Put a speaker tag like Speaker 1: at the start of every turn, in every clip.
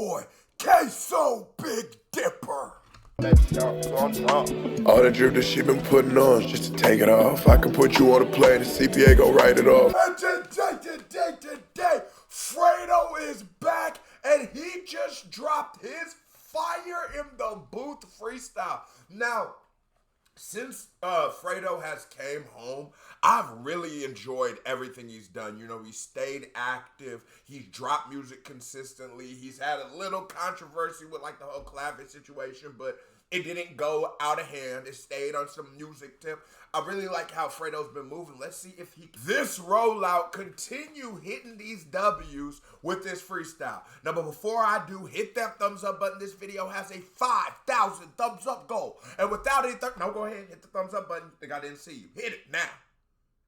Speaker 1: boy, Queso Big Dipper.
Speaker 2: All the drip that she been putting on just to take it off. I can put you on a plane and CPA go write it off.
Speaker 1: And today, Fredo is back and he just dropped his fire in the booth freestyle. Now, since Fredo has came home, I've really enjoyed everything he's done. You know, he stayed active. He's dropped music consistently. He's had a little controversy with like the whole Clavis situation, but it didn't go out of hand. It stayed on some music tip. I really like how Fredo's been moving. Let's see if this rollout continue hitting these W's with this freestyle. Now, but before I do, hit that thumbs up button. This video has a 5,000 thumbs up goal. And without any no, go ahead, hit the thumbs up button. I think I didn't see you. Hit it now.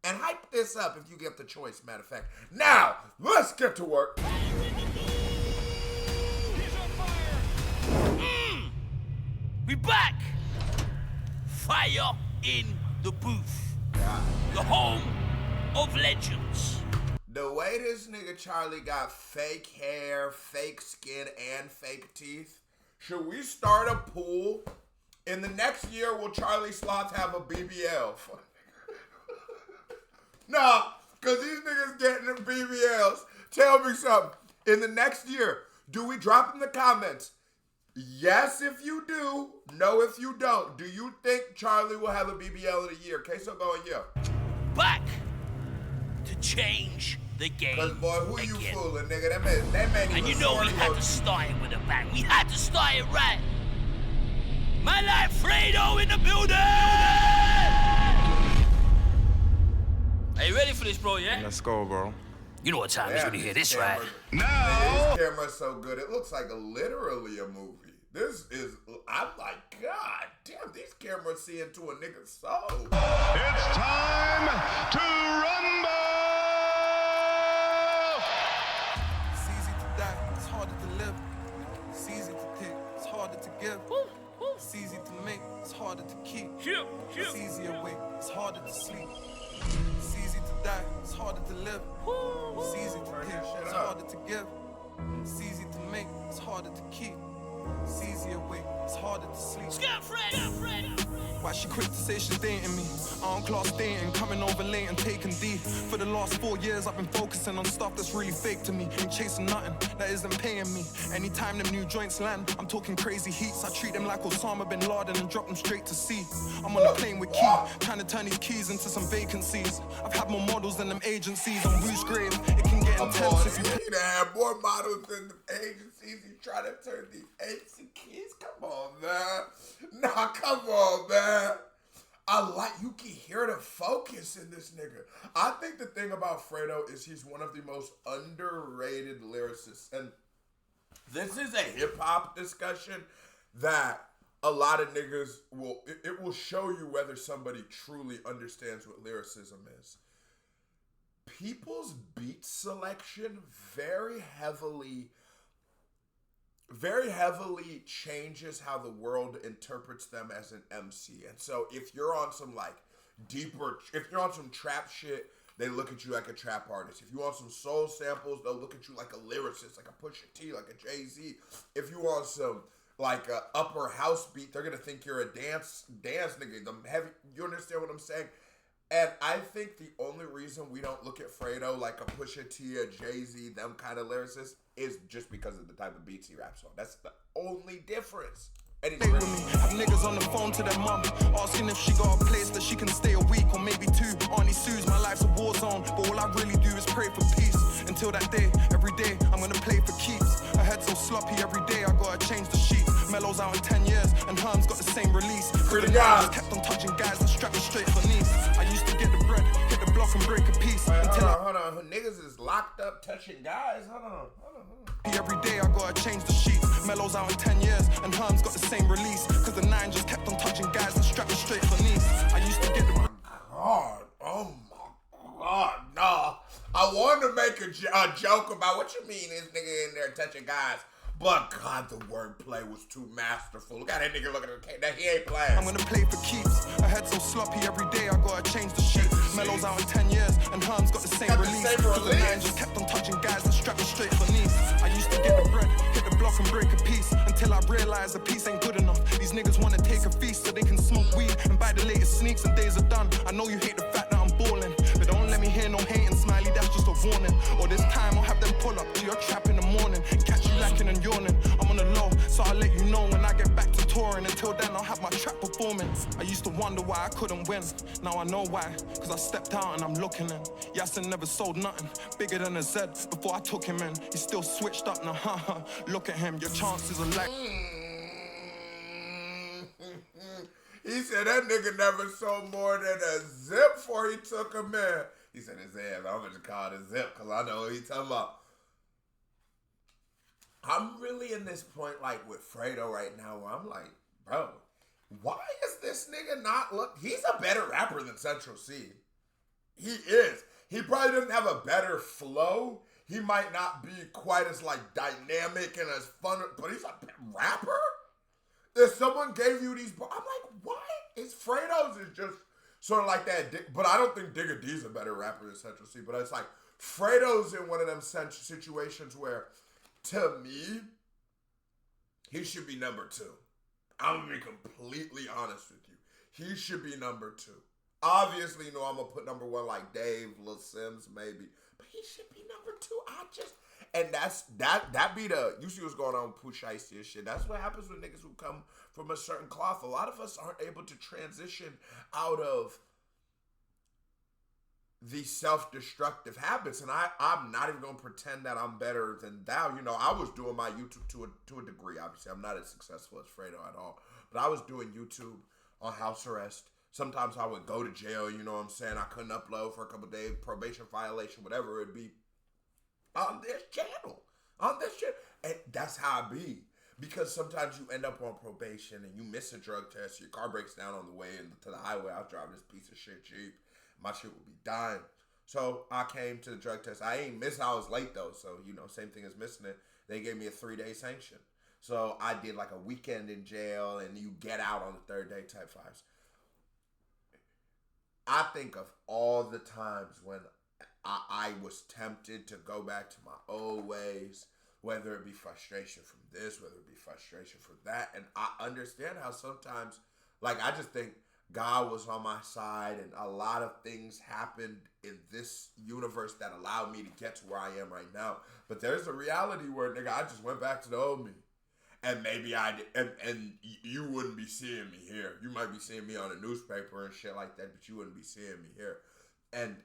Speaker 1: And hype this up if you get the choice, matter of fact. Now, let's get to work.
Speaker 3: We back! Fire in the booth. The home of legends.
Speaker 1: The way this nigga Charlie got fake hair, fake skin, and fake teeth, should we start a pool? In the next year, will Charlie Sloth have a BBL? Nah, because these niggas getting them BBLs. Tell me something. In the next year, do we drop in the comments? Yes if you do, no if you don't. Do you think Charlie will have a BBL in a year? Queso going, yeah.
Speaker 3: Back to change the game.
Speaker 1: Cause boy, who
Speaker 3: again.
Speaker 1: You fooling, nigga? That man
Speaker 3: and you know we had to start it with a bang. We had to start it right. My life, Fredo in the building! Are you ready for this, bro, yeah?
Speaker 4: Let's go, bro.
Speaker 3: You know what time it is when you hear this, right?
Speaker 1: No! This camera's so good, it looks like literally a movie. This is, I'm like, God damn, these cameras see into a nigga's soul.
Speaker 5: It's time to rumble!
Speaker 6: It's easy to die, it's harder to live. It's easy to take, it's harder to give. It's easy to make, it's harder to keep. It's easier way, it's harder to sleep. It's easy to die, it's harder to live. It's easy to take, it's harder to give. It's easy to make, it's harder to keep. It's easier way, it's harder to sleep. Why she quick to say she's dating me? On-class dating, coming over late and taking D. For the last 4 years I've been focusing on stuff that's really fake to me. Ain't chasing nothing that isn't paying me. Anytime them new joints land, I'm talking crazy heats. I treat them like Osama bin Laden and drop them straight to sea. I'm on a plane with Key, trying to turn these keys into some vacancies. I've had more models than them agencies on Woo's grave. It can get intense if you
Speaker 1: have more models than the agencies. You try to turn these agency keys? Come on, man. Nah, come on, man. You can hear the focus in this nigga. I think the thing about Fredo is he's one of the most underrated lyricists. And this is a hip-hop discussion that a lot of niggas it will show you whether somebody truly understands what lyricism is. People's beat selection very heavily changes how the world interprets them as an MC. And so if you're on some like deeper, if you're on some trap shit, they look at you like a trap artist. If you want some soul samples, they'll look at you like a lyricist, like a Pusha T, like a Jay-Z. If you want some like a upper house beat, they're gonna think you're a dance nigga. You understand what I'm saying? And I think the only reason we don't look at Fredo like a Pusha T, a Jay-Z, them kind of lyricists, is just because of the type of beats he raps on. That's the only difference. And
Speaker 6: stay with me. Have niggas on the phone to their mum, asking if she got a place that she can stay a week or maybe 2. Auntie Sue's, my life's a war zone, but all I really do is pray for peace. Until that day, every day, I'm gonna play for keeps. Her head so sloppy every day, I gotta change the sheets. Mellows out in 10 years, and Herm's got the same release.
Speaker 1: Pretty guys
Speaker 6: kept on touching guys that strap me straight for knees. I used to get the bread, hit the block and break a piece.
Speaker 1: Hold on. Niggas is locked up touching guys. Hold on.
Speaker 6: Every day I gotta change the sheets. Mellows out in 10 years, and Herm's got the same release. Cause the 9 just kept on touching guys that strap me straight for knees. I used to get the
Speaker 1: Oh my God, no. I wanted to make a joke about what you mean this nigga in there touching guys. But God, the wordplay was too masterful. Look at that nigga looking at the that he ain't playing.
Speaker 6: I'm gonna play for keeps. Her head so sloppy every day, I gotta change the sheet. Mellows out in 10 years, and Herm's got the same release. Cause the 9 just kept on touching guys that strap me straight for knees. I used to get the bread, hit the block can break a piece until I realize a piece ain't good enough. These niggas wanna take a feast so they can smoke weed and buy the latest sneaks and days are done. I know you hate the fact that I'm balling, but don't let me hear no hating, smiley, that's just a warning. Or this time I'll have them pull up to your trap in the morning, catch you lacking and yawning. I'm on the low, so I'll let you know when I get back to touring. Until then I'll have my trap performing. I used to wonder why I couldn't win, now I know why, cause I stepped out and I'm looking in. Yasin never sold nothing bigger than a Z before I took him in. He's still switched up now, haha. Look at him, your chances are like.
Speaker 1: He said that nigga never sold more than a zip before he took him in. He said his ass, I'm gonna call it a zip because I know what he's talking about. I'm really in this point like with Fredo right now where I'm like, bro, why is this nigga not look? He's a better rapper than Central C. He is. He probably doesn't have a better flow. He might not be quite as like dynamic and as fun, but he's a rapper? If someone gave you these, I'm like, why? It's Fredo's is just sort of like that, but I don't think Digga D's a better rapper than Central C, but it's like Fredo's in one of them situations where, to me, he should be number 2. I'm gonna be completely honest with you. He should be number 2. Obviously, you know, I'm gonna put number 1 like Dave, Lil Sims, maybe, but he should be number 2. And that be the, you see what's going on with Pooh, Shiesty and shit. That's what happens with niggas who come from a certain cloth. A lot of us aren't able to transition out of these self-destructive habits. And I'm not even going to pretend that I'm better than thou. You know, I was doing my YouTube to a degree. Obviously, I'm not as successful as Fredo at all. But I was doing YouTube on house arrest. Sometimes I would go to jail, you know what I'm saying? I couldn't upload for a couple days, probation violation, whatever it be. On this channel, and that's how I be. Because sometimes you end up on probation and you miss a drug test, your car breaks down on the way to the highway. I was driving this piece of shit Jeep, my shit would be dying. So I came to the drug test. I ain't missing, I was late though, so you know, same thing as missing it. They gave me a 3-day sanction. So I did like a weekend in jail and you get out on the 3rd day type vibes. I think of all the times when I was tempted to go back to my old ways, whether it be frustration from this, whether it be frustration from that. And I understand how sometimes, like, I just think God was on my side and a lot of things happened in this universe that allowed me to get to where I am right now. But there's a reality where, nigga, I just went back to the old me. And maybe I did, and you wouldn't be seeing me here. You might be seeing me on a newspaper and shit like that, but you wouldn't be seeing me here. And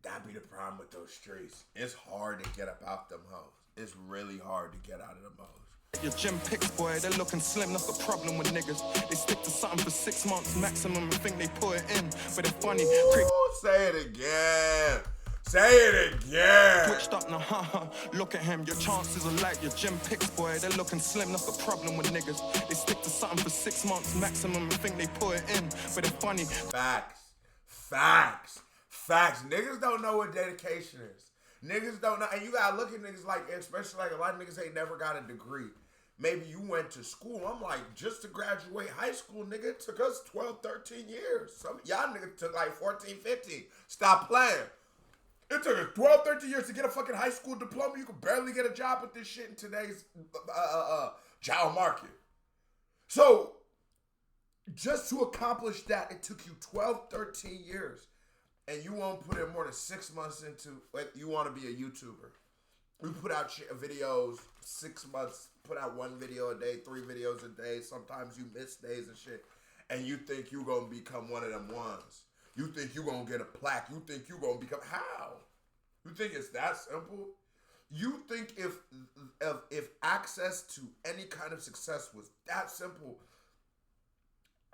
Speaker 1: that be the problem with those streets. It's hard to get up out them hoes. It's really hard to get out of them hoes.
Speaker 6: Your gym pics, boy, they're looking slim, that's the problem with niggas. They stick to something for 6 months maximum and think they put it in, but they're funny.
Speaker 1: Say it again. Say it again.
Speaker 6: Switched up now, haha. Look at him, your chances are like your gym pics, boy, they're looking slim, that's the problem with niggas. They stick to something for 6 months maximum and think they put it in, but they're funny.
Speaker 1: Facts. Niggas don't know what dedication is. Niggas don't know. And you gotta look at niggas like, especially like a lot of niggas ain't never got a degree. Maybe you went to school. I'm like, just to graduate high school, nigga, it took us 12, 13 years. Some y'all niggas took like 14, 15. Stop playing. It took us 12, 13 years to get a fucking high school diploma. You could barely get a job with this shit in today's job market. So, just to accomplish that, it took you 12, 13 years. And you won't put in more than 6 months into, like, you want to be a YouTuber. We put out videos 6 months, put out 1 video a day, 3 videos a day. Sometimes you miss days and shit. And you think you're going to become one of them ones. You think you're going to get a plaque. You think you're going to become, how? You think it's that simple? You think if access to any kind of success was that simple,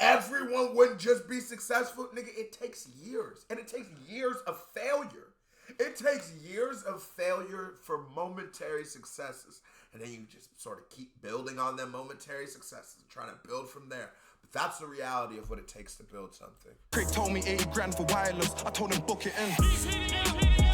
Speaker 1: everyone wouldn't just be successful? Nigga, it takes years. And it takes years of failure. It takes years of failure for momentary successes. And then you just sort of keep building on them momentary successes and trying to build from there. But that's the reality of what it takes to build something.
Speaker 6: Crick told me 80 grand for wireless. I told him book it in.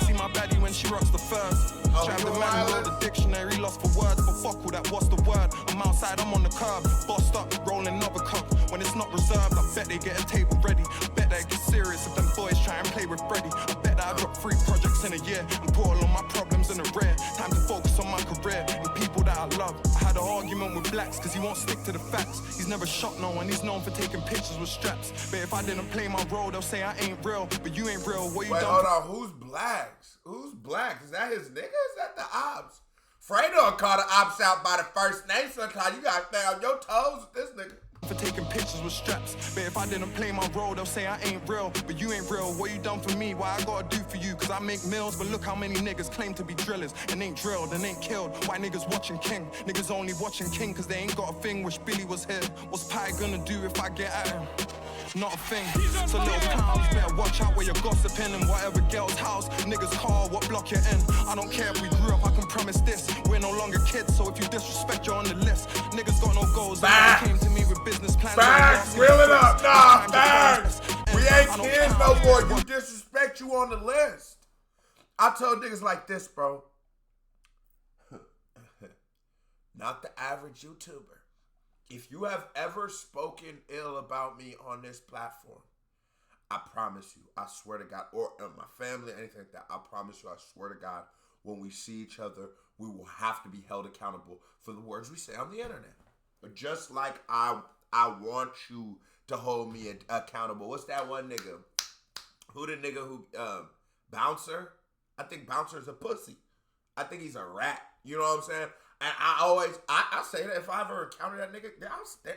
Speaker 6: See my baddie when she rocks the first. Drive the man with the dictionary, lost for words. But fuck all that, what's the word? I'm outside, I'm on the curb. Bossed up, rolling another cup. When it's not reserved, I bet they get a table ready. I bet that it gets serious if them boys try and play with Freddie. I bet that I drop 3 projects in a year and put all of my problems in the rear. Time to focus on my career. career and people that I love. I had an argument with blacks cause he won't stick to the facts. He's never shot no one, he's known for taking pictures with straps. But if I didn't play my role, they'll say I ain't real. But you ain't real, what you
Speaker 1: Wait,
Speaker 6: done?
Speaker 1: hold on, who's blacks? Who's blacks? Is that his nigga? Is that the ops? Fredo called the ops out by the first name, so you gotta stay on your toes with this nigga.
Speaker 6: For taking pictures with straps. But if I didn't play my role, they'll say I ain't real. But you ain't real, what you done for me? What I gotta do for you? Cause I make mills, but look how many niggas claim to be drillers and ain't drilled and ain't killed. Why niggas watching King? Niggas only watching King cause they ain't got a thing. Wish Billy was here. What's Pi gonna do if I get at him? Not a thing. So little clowns, better watch out where you're gossiping in whatever girl's house. Niggas call what block you're in. I don't care if we grew up, I can promise this. We're no longer kids, so if you disrespect, you're on the list. Niggas got no goals. They came to me with business plans.
Speaker 1: Facts, reel it up. Nah, facts. We ain't kids no more. You disrespect, you on the list. I tell niggas like this, bro. Not the average YouTuber. If you have ever spoken ill about me on this platform, I promise you, I swear to God, or my family, anything like that, I promise you, I swear to God, when we see each other, we will have to be held accountable for the words we say on the internet. But just like I want you to hold me accountable. What's that one nigga? Who the nigga who, Bouncer? I think Bouncer's a pussy. I think he's a rat. You know what I'm saying? And I say that if I ever encounter that nigga,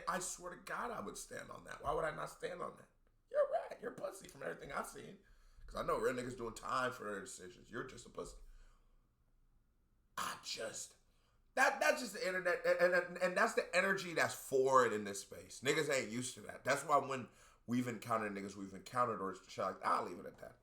Speaker 1: I swear to God I would stand on that. Why would I not stand on that? You're a rat. You're a pussy from everything I've seen. Because I know real niggas doing time for their decisions. You're just a pussy. That's just the internet. And that's the energy that's foreign in this space. Niggas ain't used to that. That's why when we've encountered niggas or shit like that, I'll leave it at that.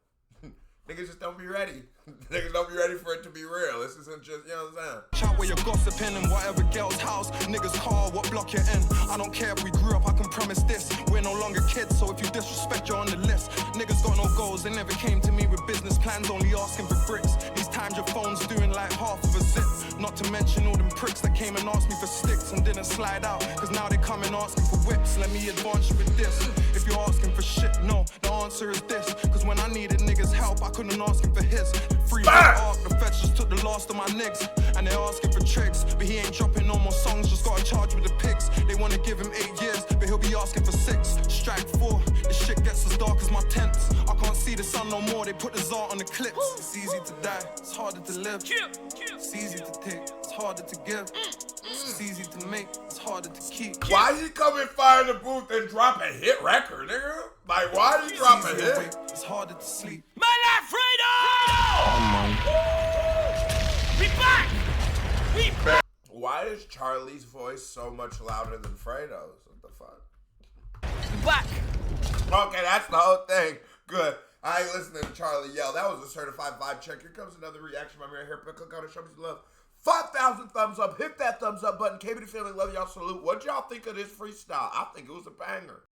Speaker 1: Niggas just don't be ready. Niggas don't be ready for it to be real. This isn't just, you know what I'm saying?
Speaker 6: Shout where you're gossiping in whatever girl's house. Niggas call what block you're in. I don't care if we grew up, I can promise this. We're no longer kids, so if you disrespect, you're on the list. Niggas got no goals, they never came to me with business plans, only asking for bricks. These times your phone's doing like half of a zip. Not to mention all them pricks that came and asked me for sticks and didn't slide out. Cause now they come and asking for whips. Let me advance you with this. If you're asking for shit, no, the answer is this. Cause when I needed niggas help, I couldn't ask him for his. Free arc, the feds just took the last of my niggas. And they're asking for tricks, but he ain't dropping no more songs, just got a charge with the pics. They wanna give him 8 years, but he'll be asking for 6. Strike 4, this shit gets as dark as my tents. I can't see the sun no more, they put the Zart on the clips. It's easy to die, it's harder to live. It's easy to take, it's harder to give. It's easy to make, it's harder to keep.
Speaker 1: Why you come and fire the booth and drop a hit record, nigga? Like, why you drop a hit?
Speaker 6: It's harder to sleep.
Speaker 3: My life, Fredo! We back! We back!
Speaker 1: Why is Charlie's voice so much louder than Fredo's? What the fuck?
Speaker 3: We back!
Speaker 1: Okay, that's the whole thing. Good. I ain't listening to Charlie yell. That was a certified vibe check. Here comes another reaction by me right here. Click on it, show me some love. 5,000 thumbs up. Hit that thumbs up button. KB the family, love y'all. Salute. What'd y'all think of this freestyle? I think it was a banger.